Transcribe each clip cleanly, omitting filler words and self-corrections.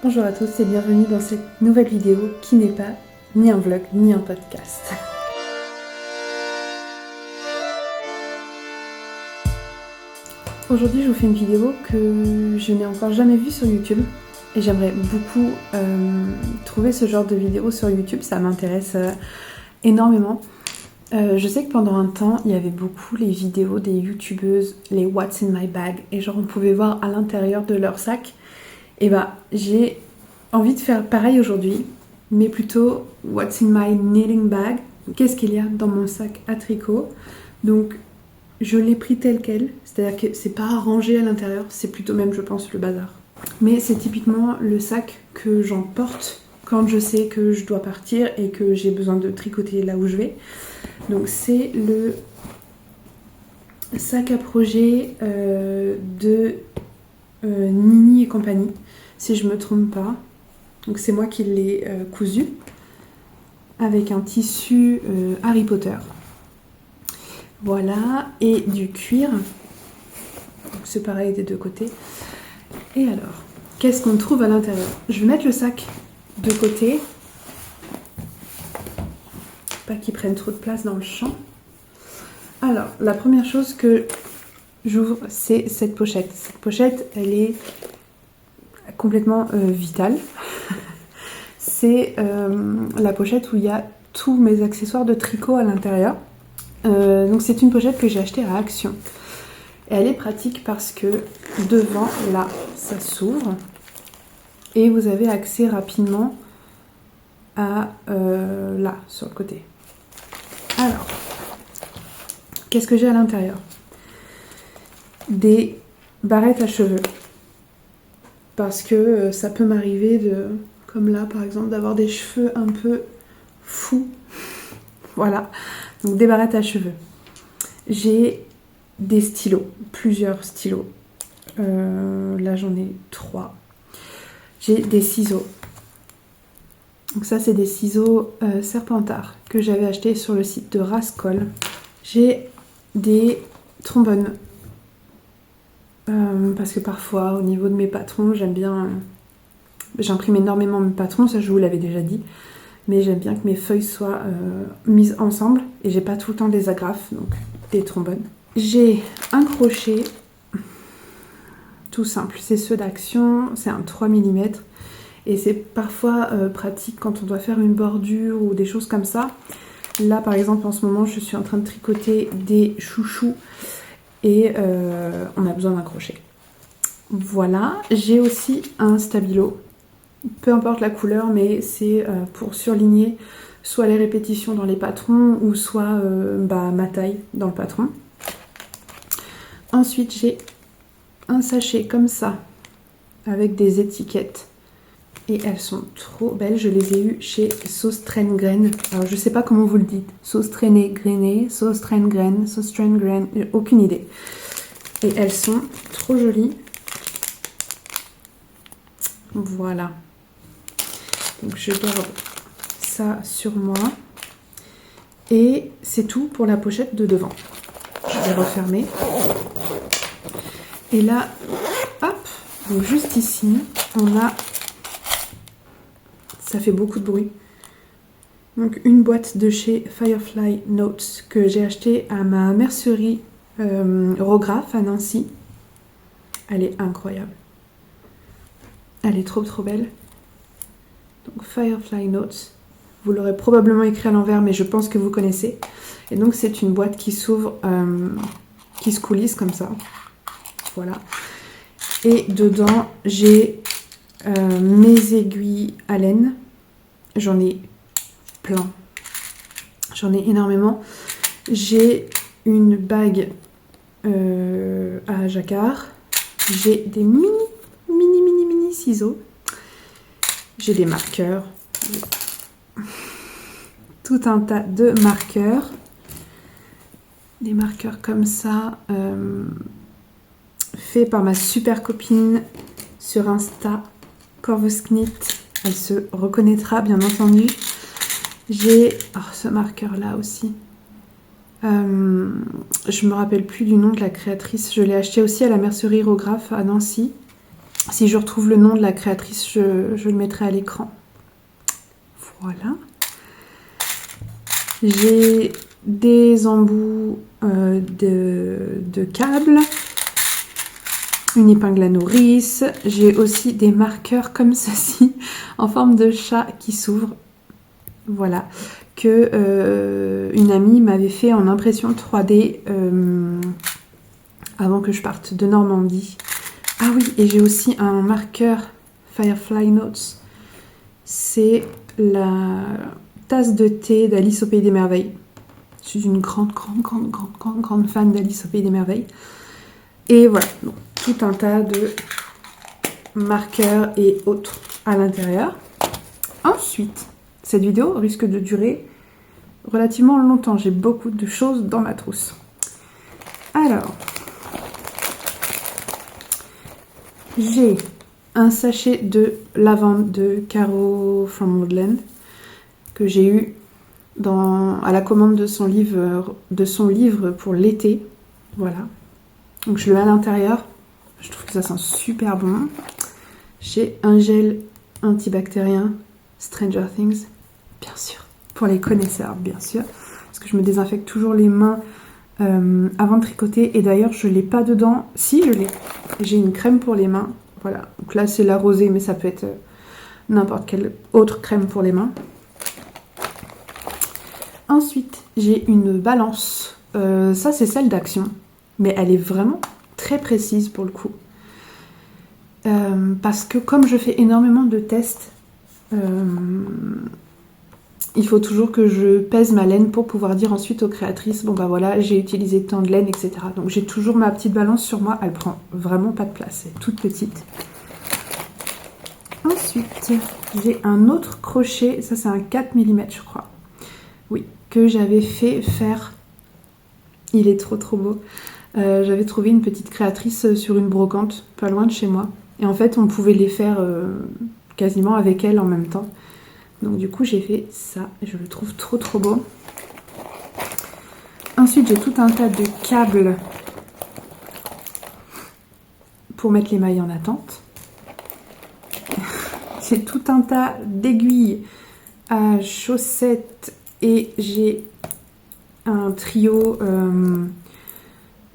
Bonjour à tous et bienvenue dans cette nouvelle vidéo qui n'est pas ni un vlog ni un podcast. Aujourd'hui je vous fais une vidéo que je n'ai encore jamais vue sur YouTube et j'aimerais beaucoup trouver ce genre de vidéo sur YouTube, ça m'intéresse énormément. Je sais que pendant un temps il y avait beaucoup les vidéos des youtubeuses, les What's in my bag, et genre on pouvait voir à l'intérieur de leur sac. Et bah j'ai envie de faire pareil aujourd'hui, mais plutôt What's in my knitting bag, qu'est-ce qu'il y a dans mon sac à tricot. Donc je l'ai pris tel quel, c'est-à-dire que c'est pas rangé à l'intérieur, c'est plutôt même je pense le bazar. Mais c'est typiquement le sac que j'emporte quand je sais que je dois partir et que j'ai besoin de tricoter là où je vais. Donc c'est le sac à projet de Nini et compagnie, si je me trompe pas. Donc c'est moi qui l'ai cousu avec un tissu Harry Potter. Voilà, et du cuir. Donc c'est pareil des deux côtés. Et alors, qu'est-ce qu'on trouve à l'intérieur? Je vais mettre le sac de côté, pas qu'il prenne trop de place dans le champ. Alors, la première chose que j'ouvre, c'est cette pochette. Cette pochette, elle est complètement vitale. C'est la pochette où il y a tous mes accessoires de tricot à l'intérieur. Donc c'est une pochette que j'ai achetée à Action. Et elle est pratique parce que devant, là, ça s'ouvre. Et vous avez accès rapidement à là, sur le côté. Alors, qu'est-ce que j'ai à l'intérieur? Des barrettes à cheveux. Parce que ça peut m'arriver de, comme là par exemple, d'avoir des cheveux un peu fous. Voilà, donc des barrettes à cheveux. J'ai des stylos, plusieurs stylos. Là j'en ai 3. J'ai des ciseaux. Donc ça c'est des ciseaux Serpentard que j'avais acheté sur le site de Rascol. J'ai des trombones. Parce que parfois au niveau de mes patrons j'aime bien, j'imprime énormément mes patrons, ça je vous l'avais déjà dit, mais j'aime bien que mes feuilles soient mises ensemble et j'ai pas tout le temps des agrafes, donc des trombones. J'ai un crochet tout simple, c'est ceux d'Action, c'est un 3 mm et c'est parfois pratique quand on doit faire une bordure ou des choses comme ça. Là par exemple en ce moment je suis en train de tricoter des chouchous et on a besoin d'un crochet. Voilà, j'ai aussi un stabilo, peu importe la couleur, mais c'est pour surligner soit les répétitions dans les patrons ou soit ma taille dans le patron. Ensuite j'ai un sachet comme ça avec des étiquettes et elles sont trop belles, je les ai eues chez Sauce-Traine-Graine. Alors je sais pas comment vous le dites, Sauce-Traine-Grainé, Sauce-Traine-Graine, Sauce-Traine-Graine, aucune idée. Et elles sont trop jolies. Voilà. Donc je garde ça sur moi. Et c'est tout pour la pochette de devant. Je vais refermer. Et là, hop, donc juste ici, on a... Ça fait beaucoup de bruit. Donc une boîte de chez Firefly Notes que j'ai acheté à ma mercerie Rograph à Nancy. Elle est incroyable. Elle est trop trop belle. Donc Firefly Notes. Vous l'aurez probablement écrit à l'envers, mais je pense que vous connaissez. Et donc c'est une boîte qui s'ouvre, qui se coulisse comme ça. Voilà. Et dedans j'ai mes aiguilles à laine. J'en ai plein. J'en ai énormément. J'ai une bague à jacquard. J'ai des mini ciseaux. J'ai des marqueurs. Tout un tas de marqueurs. Des marqueurs comme ça. Faits par ma super copine sur Insta, Corvus Knit. Elle se reconnaîtra bien entendu. J'ai ce marqueur là aussi. Je me rappelle plus du nom de la créatrice. Je l'ai acheté aussi à la mercerie Rograph à Nancy. Si je retrouve le nom de la créatrice, je le mettrai à l'écran. Voilà. J'ai des embouts de câbles, une épingle à nourrice. J'ai aussi des marqueurs comme ceci, en forme de chat qui s'ouvre. Voilà. Que une amie m'avait fait en impression 3D avant que je parte de Normandie. Ah oui, et j'ai aussi un marqueur Firefly Notes. C'est la tasse de thé d'Alice au Pays des Merveilles. Je suis une grande fan d'Alice au Pays des Merveilles. Et voilà, donc, tout un tas de marqueurs et autres à l'intérieur. Ensuite, cette vidéo risque de durer relativement longtemps. J'ai beaucoup de choses dans ma trousse. Alors, j'ai un sachet de lavande de Caro from Woodland que j'ai eu à la commande de son livre pour l'été. Voilà. Donc je le mets à l'intérieur. Je trouve que ça sent super bon. J'ai un gel antibactérien Stranger Things, bien sûr. Pour les connaisseurs, bien sûr. Parce que je me désinfecte toujours les mains avant de tricoter. Et d'ailleurs, je ne l'ai pas dedans. Si, je l'ai. J'ai une crème pour les mains. Voilà. Donc là, c'est la rosée, mais ça peut être n'importe quelle autre crème pour les mains. Ensuite, j'ai une balance. Ça, c'est celle d'Action. Mais elle est vraiment très précise pour le coup. Parce que comme je fais énormément de tests, il faut toujours que je pèse ma laine pour pouvoir dire ensuite aux créatrices, bon bah voilà, j'ai utilisé tant de laine, etc. Donc j'ai toujours ma petite balance sur moi, elle prend vraiment pas de place, elle est toute petite. Ensuite, j'ai un autre crochet, ça c'est un 4 mm je crois. Oui, que j'avais fait faire. Il est trop beau. J'avais trouvé une petite créatrice sur une brocante, pas loin de chez moi. Et en fait, on pouvait les faire quasiment avec elle en même temps. Donc du coup, j'ai fait ça. Je le trouve trop beau. Ensuite, j'ai tout un tas de câbles pour mettre les mailles en attente. J'ai tout un tas d'aiguilles à chaussettes et j'ai un trio...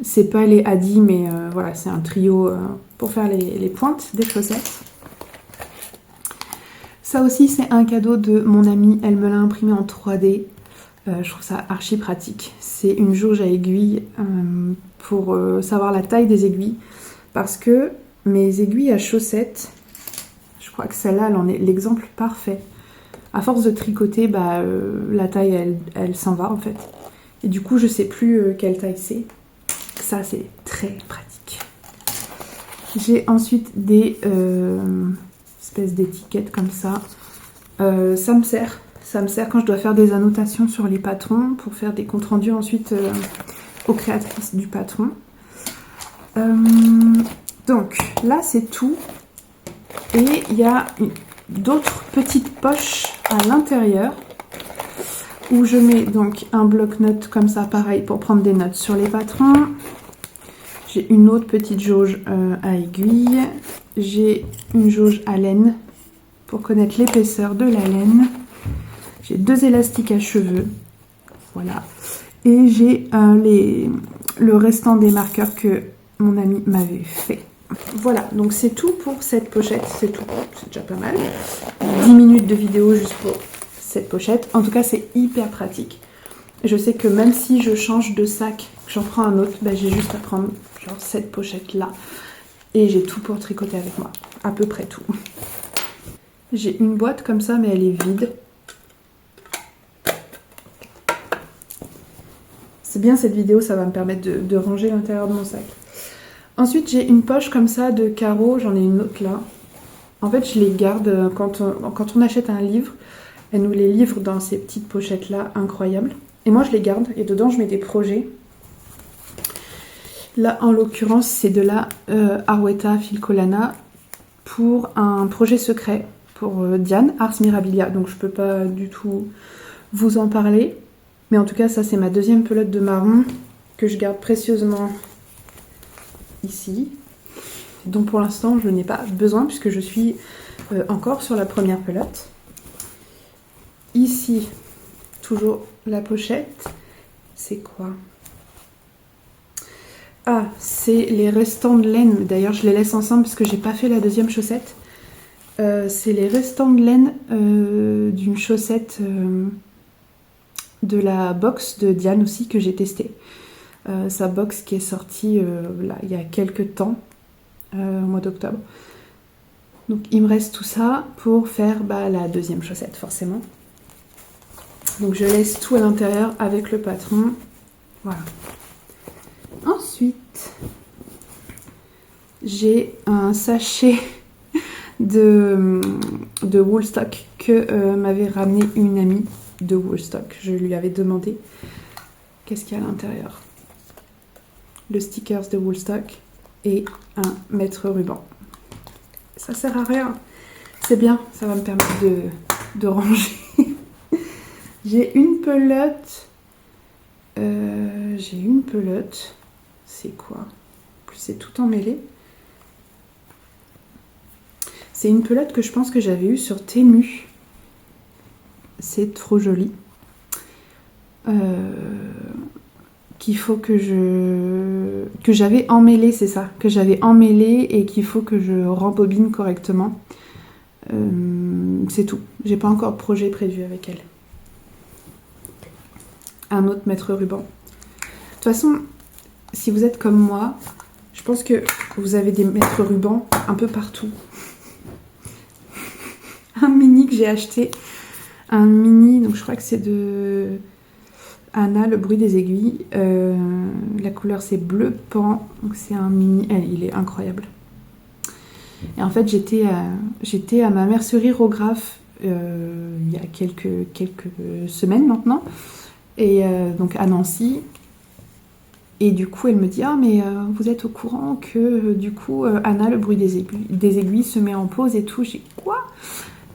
c'est pas les Adi, mais voilà, c'est un trio pour faire les pointes des chaussettes. Ça aussi, c'est un cadeau de mon amie. Elle me l'a imprimé en 3D. Je trouve ça archi pratique. C'est une jauge à aiguilles pour savoir la taille des aiguilles. Parce que mes aiguilles à chaussettes, je crois que celle-là, elle en est l'exemple parfait. À force de tricoter, bah, la taille, elle s'en va en fait. Et du coup, je sais plus quelle taille c'est. Ça, c'est très pratique. J'ai ensuite des espèces d'étiquettes comme ça. Ça me sert quand je dois faire des annotations sur les patrons pour faire des comptes rendus ensuite aux créatrices du patron. Donc là, c'est tout. Et il y a d'autres petites poches à l'intérieur où je mets donc un bloc-notes comme ça, pareil, pour prendre des notes sur les patrons. J'ai une autre petite jauge à aiguille. J'ai une jauge à laine pour connaître l'épaisseur de la laine. J'ai 2 élastiques à cheveux. Voilà. Et j'ai le restant des marqueurs que mon ami m'avait fait. Voilà, donc c'est tout pour cette pochette. C'est tout, c'est déjà pas mal. 10 minutes de vidéo juste pour cette pochette. En tout cas, c'est hyper pratique. Je sais que même si je change de sac, que j'en prends un autre, bah, j'ai juste à prendre genre cette pochette-là. Et j'ai tout pour tricoter avec moi. À peu près tout. J'ai une boîte comme ça, mais elle est vide. C'est bien cette vidéo, ça va me permettre de ranger l'intérieur de mon sac. Ensuite, j'ai une poche comme ça de carreaux. J'en ai une autre là. En fait, je les garde quand on achète un livre. Elle nous les livre dans ces petites pochettes-là, incroyables. Et moi, je les garde. Et dedans, je mets des projets. Là, en l'occurrence, c'est de la Arwetta Filcolana pour un projet secret pour Diane, Ars Mirabilia. Donc, je peux pas du tout vous en parler. Mais en tout cas, ça, c'est ma deuxième pelote de marron que je garde précieusement ici. dont pour l'instant je n'ai pas besoin puisque je suis encore sur la première pelote. Ici, toujours la pochette. C'est quoi? Ah, c'est les restants de laine. D'ailleurs, je les laisse ensemble parce que j'ai pas fait la deuxième chaussette. C'est les restants de laine d'une chaussette de la box de Diane aussi que j'ai testée. Sa box qui est sortie là, il y a quelques temps, au mois d'octobre. Donc il me reste tout ça pour faire la deuxième chaussette forcément. Donc je laisse tout à l'intérieur avec le patron. Voilà. Ensuite, j'ai un sachet de Woolstock que m'avait ramené une amie de Woolstock. Je lui avais demandé qu'est-ce qu'il y a à l'intérieur. Le stickers de Woolstock et un mètre ruban. Ça sert à rien. C'est bien, ça va me permettre de ranger. J'ai une pelote. C'est quoi? En plus, c'est tout emmêlé. C'est une pelote que je pense que j'avais eue sur Temu. C'est trop joli. Qu'il faut que j'avais emmêlé, c'est ça. Que j'avais emmêlé et qu'il faut que je rembobine correctement. C'est tout. J'ai pas encore de projet prévu avec elle. Un autre mètre ruban. De toute façon, si vous êtes comme moi, je pense que vous avez des mètres rubans un peu partout. Un mini que j'ai acheté. Un mini, donc je crois que c'est de Anna, le bruit des aiguilles. La couleur c'est bleu pan. Donc c'est un mini. Il est incroyable. Et en fait, j'étais à ma mercerie Rograph il y a quelques semaines maintenant. Et donc à Nancy. Et du coup, elle me dit « Ah, mais vous êtes au courant que du coup, Anna, le bruit des aiguilles se met en pause et tout. » J'ai dit « Quoi ?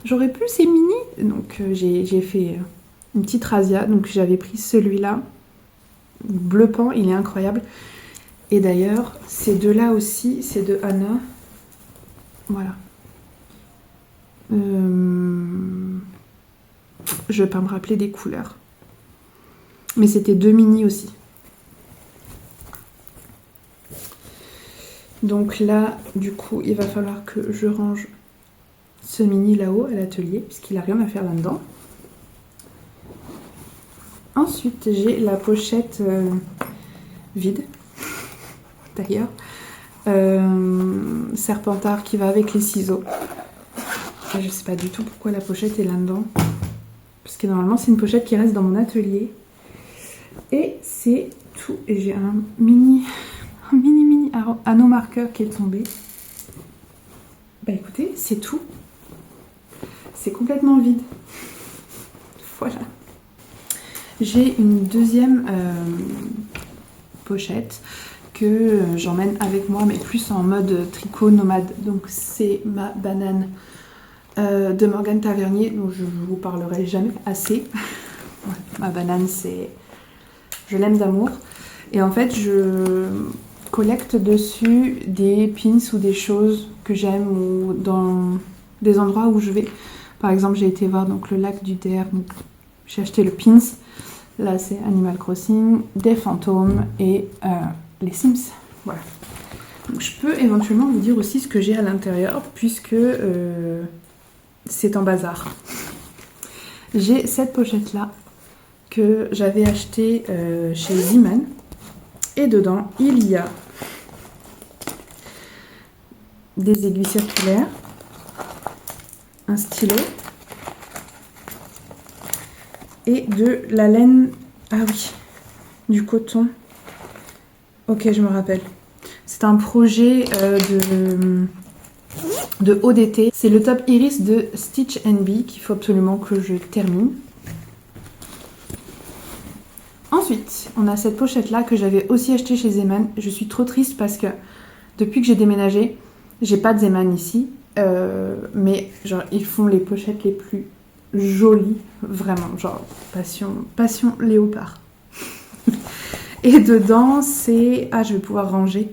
J'aurais pu ces mini ?» Donc j'ai fait une petite razzia. Donc j'avais pris celui-là. Bleu pan, il est incroyable. Et d'ailleurs, ces deux-là aussi, c'est de Anna. Voilà. Je vais pas me rappeler des couleurs. Mais c'était deux mini aussi. Donc là, du coup, il va falloir que je range ce mini là-haut à l'atelier, puisqu'il n'a rien à faire là-dedans. Ensuite, j'ai la pochette vide, d'ailleurs. Serpentard qui va avec les ciseaux. Et je sais pas du tout pourquoi la pochette est là-dedans. Parce que normalement, c'est une pochette qui reste dans mon atelier. Et c'est tout. Et j'ai un mini anneau marqueur qui est tombé. Bah écoutez, c'est tout. C'est complètement vide. Voilà. J'ai une deuxième pochette que j'emmène avec moi, mais plus en mode tricot nomade. Donc c'est ma banane de Morgane Tavernier, dont je vous parlerai jamais assez. Ouais, ma banane, je l'aime d'amour. Et en fait, je collecte dessus des pins ou des choses que j'aime ou dans des endroits où je vais. Par exemple, j'ai été voir donc, le lac du Der, j'ai acheté le pins. Là, c'est Animal Crossing, des fantômes et les Sims. Voilà. Donc, je peux éventuellement vous dire aussi ce que j'ai à l'intérieur, puisque c'est en bazar. J'ai cette pochette-là que j'avais achetée chez Zeeman. Et dedans, il y a des aiguilles circulaires, un stylo et de la laine, ah oui, du coton. Ok, je me rappelle. C'est un projet de haut d'été. C'est le top iris de Stitch Bee qu'il faut absolument que je termine. Ensuite, on a cette pochette-là que j'avais aussi achetée chez Zeeman. Je suis trop triste parce que depuis que j'ai déménagé, j'ai pas de Zeeman ici. Mais genre, ils font les pochettes les plus jolies, vraiment. Genre, passion léopard. Et dedans, c'est... Ah, je vais pouvoir ranger.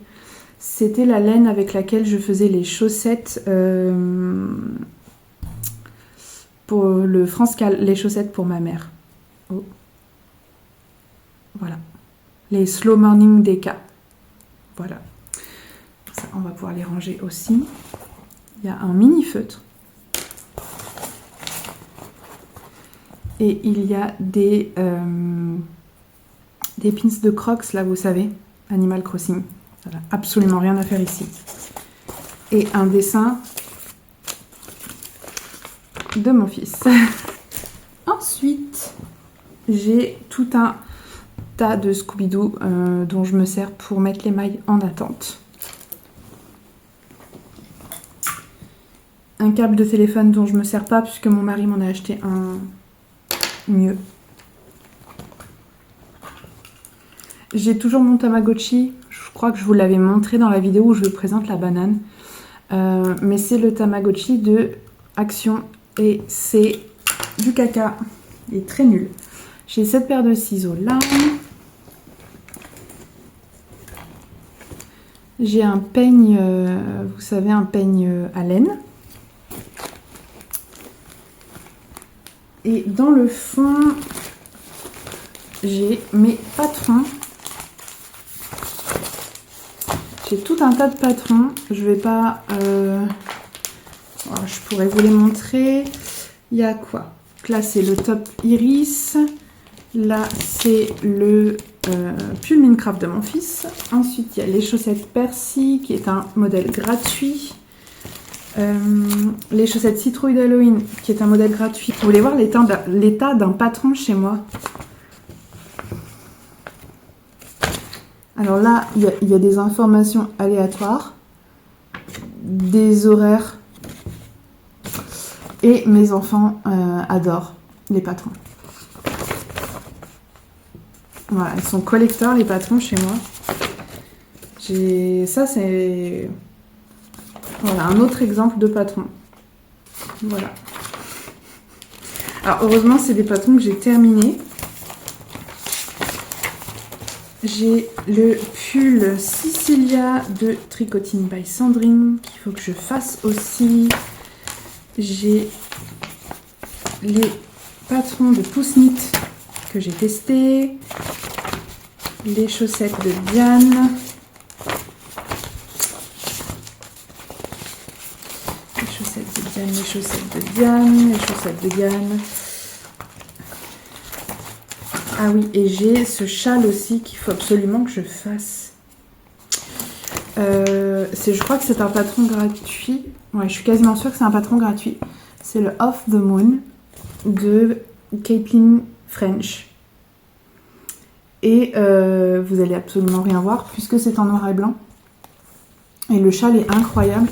C'était la laine avec laquelle je faisais les chaussettes pour le France-Cal, les chaussettes pour ma mère. Oh. Voilà. Les Slow Morning DK. Voilà. Ça, on va pouvoir les ranger aussi. Il y a un mini feutre. Et il y a des pins de Crocs, là, vous savez, Animal Crossing. Voilà, absolument rien à faire ici. Et un dessin de mon fils. Ensuite, j'ai tout un tas de Scooby-Doo dont je me sers pour mettre les mailles en attente. Un câble de téléphone dont je me sers pas puisque mon mari m'en a acheté un mieux. J'ai toujours mon Tamagotchi. Je crois que je vous l'avais montré dans la vidéo où je vous présente la banane. Mais c'est le Tamagotchi de Action et c'est du caca. Il est très nul. J'ai cette paire de ciseaux là. J'ai un peigne, vous savez, un peigne à laine. Et dans le fond, j'ai mes patrons. J'ai tout un tas de patrons. Je vais pas... je pourrais vous les montrer. Il y a quoi? Là, c'est le top Iris. Là, c'est le pull Minecraft de mon fils. Ensuite, il y a les chaussettes Percy, qui est un modèle gratuit. Les chaussettes Citrouille d'Halloween, qui est un modèle gratuit. Vous voulez voir l'état d'un patron chez moi? Alors là, il y a des informations aléatoires, des horaires, et mes enfants adorent les patrons. Voilà, ils sont collecteurs les patrons chez moi. Ça, c'est... Voilà, un autre exemple de patron. Voilà. Alors, heureusement, c'est des patrons que j'ai terminés. J'ai le pull Sicilia de Tricotine by Sandrine qu'il faut que je fasse aussi. J'ai les patrons de Poussnit que j'ai testés. Les chaussettes de Diane. Les chaussettes de Diane, les chaussettes de Diane, les chaussettes de Diane. Ah oui, et j'ai ce châle aussi qu'il faut absolument que je fasse. Je crois que c'est un patron gratuit. Ouais, je suis quasiment sûre que c'est un patron gratuit. C'est le Off the Moon de Caitlin French. Et vous allez absolument rien voir puisque c'est en noir et blanc. Et le châle est incroyable.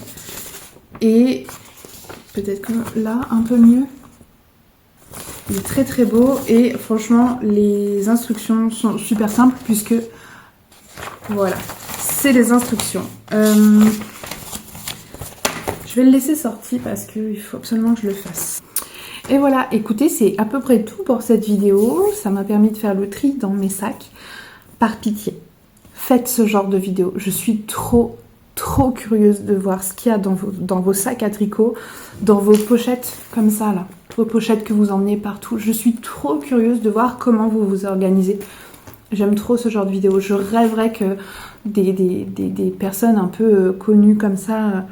Et peut-être que là, un peu mieux. Il est très très beau et franchement les instructions sont super simples puisque voilà, c'est les instructions. Je vais le laisser sortir parce qu'il faut absolument que je le fasse. Et voilà, écoutez, c'est à peu près tout pour cette vidéo. Ça m'a permis de faire le tri dans mes sacs. Par pitié, faites ce genre de vidéo. Je suis trop curieuse de voir ce qu'il y a dans vos sacs à tricot, dans vos pochettes comme ça là, vos pochettes que vous emmenez partout. Je suis trop curieuse de voir comment vous vous organisez. J'aime trop ce genre de vidéo. Je rêverais que des personnes un peu connues comme ça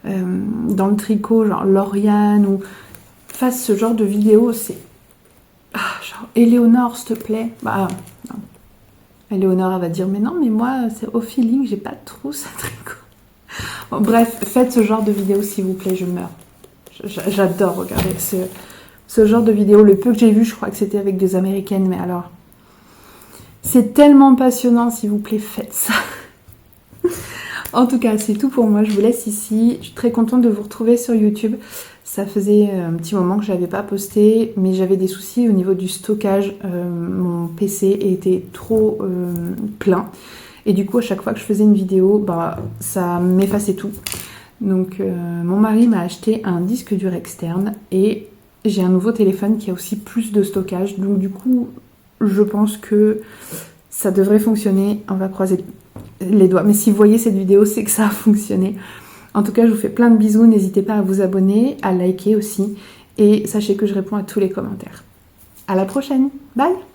dans le tricot, genre Lauriane, ou fassent ce genre de vidéo. C'est genre Éléonore, s'il te plaît. Bah non. Éléonore, elle va dire mais non, mais moi c'est au feeling, j'ai pas de trousse à tricot. Bon, bref, faites ce genre de vidéo s'il vous plaît, je meurs. J'adore regarder ce genre de vidéo. Le peu que j'ai vu, je crois que c'était avec des américaines, mais alors c'est tellement passionnant, s'il vous plaît, faites ça. En tout cas, c'est tout pour moi, je vous laisse ici. Je suis très contente de vous retrouver sur YouTube. Ça faisait un petit moment que je n'avais pas posté, mais j'avais des soucis au niveau du stockage. Mon PC était trop plein. Et du coup, à chaque fois que je faisais une vidéo, bah, ça m'effaçait tout. Donc, mon mari m'a acheté un disque dur externe et j'ai un nouveau téléphone qui a aussi plus de stockage. Donc, du coup, je pense que ça devrait fonctionner. On va croiser les doigts. Mais si vous voyez cette vidéo, c'est que ça a fonctionné. En tout cas, je vous fais plein de bisous. N'hésitez pas à vous abonner, à liker aussi. Et sachez que je réponds à tous les commentaires. À la prochaine. Bye!